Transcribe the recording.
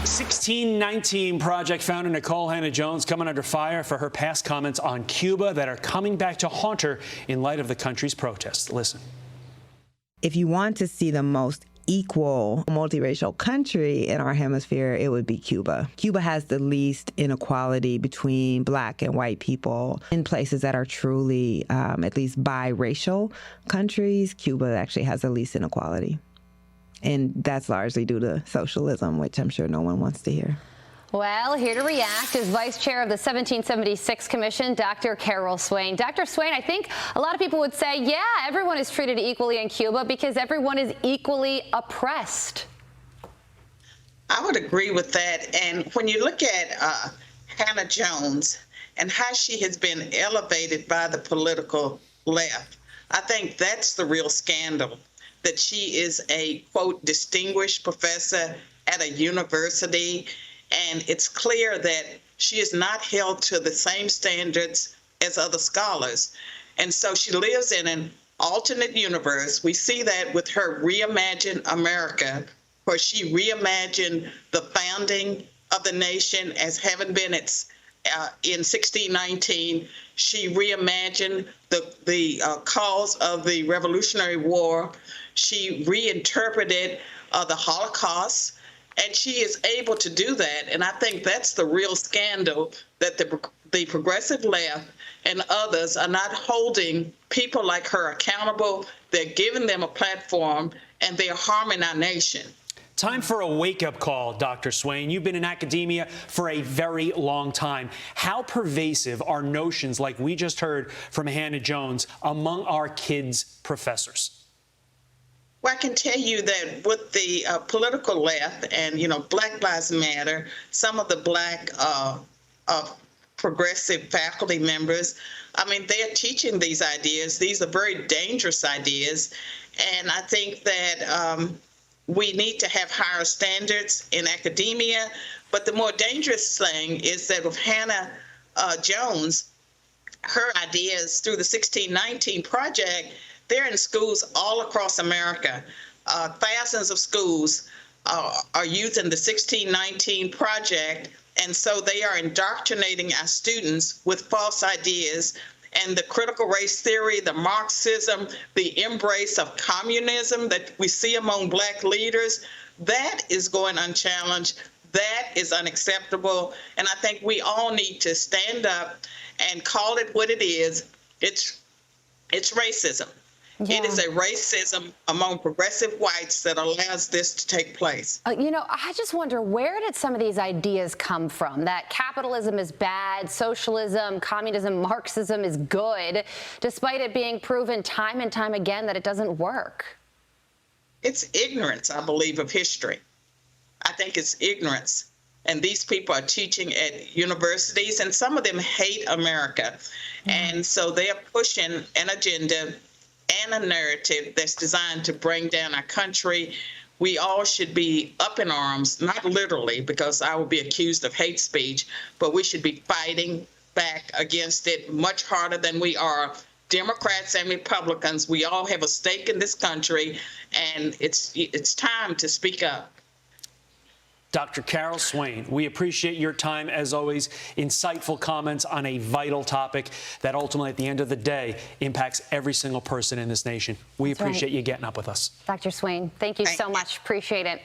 1619 Project founder Nikole Hannah-Jones coming under fire for her past comments on Cuba that are coming back to haunt her in light of the country's protests. Listen. If you want to see the most equal multiracial country in our hemisphere, it would be Cuba. Cuba has the least inequality between black and white people. In places that are truly at least biracial countries, Cuba actually has the least inequality. And that's largely due to socialism, which I'm sure no one wants to hear. Well, here to react is Vice Chair of the 1776 Commission, Dr. Carol Swain. Dr. Swain, I think a lot of people would say, yeah, everyone is treated equally in Cuba because everyone is equally oppressed. I would agree with that. And when you look at Hannah-Jones and how she has been elevated by the political left, I think that's the real scandal, that she is a, quote, distinguished professor at a university. And it's clear that she is not held to the same standards as other scholars. And so she lives in an alternate universe. We see that with her Reimagine America, where she reimagined the founding of the nation as having been its in 1619. She reimagined the cause of the Revolutionary War. She reinterpreted the Holocaust. And she is able to do that. And I think that's the real scandal, that the progressive left and others are not holding people like her accountable. They're giving them a platform, and they're harming our nation. Time for a wake-up call, Dr. Swain. You've been in academia for a very long time. How pervasive are notions like we just heard from Hannah-Jones among our kids' professors? Well, I can tell you that with the political left and, Black Lives Matter, some of the black progressive faculty members, they're teaching these ideas. These are very dangerous ideas. And I think that we need to have higher standards in academia. But the more dangerous thing is that with Hannah Jones, her ideas through the 1619 Project, they're in schools all across America. Thousands of schools are using the 1619 Project, and so they are indoctrinating our students with false ideas. And the critical race theory, the Marxism, the embrace of communism that we see among black leaders, that is going unchallenged. That is unacceptable. And I think we all need to stand up and call it what it is. It's racism. Yeah. It is a racism among progressive whites that allows this to take place. I just wonder, where did some of these ideas come from? That capitalism is bad, socialism, communism, Marxism is good, despite it being proven time and time again that it doesn't work. It's ignorance, I believe, of history. I think it's ignorance. And these people are teaching at universities, and some of them hate America. And so they are pushing an agenda and a narrative that's designed to bring down our country. We all should be up in arms, not literally, because I would be accused of hate speech, but we should be fighting back against it much harder than we are. Democrats and Republicans, we all have a stake in this country, and it's time to speak up. Dr. Carol Swain, we appreciate your time, as always. Insightful comments on a vital topic that ultimately, at the end of the day, impacts every single person in this nation. We appreciate you getting up with us. Dr. Swain, thank you so much. Appreciate it.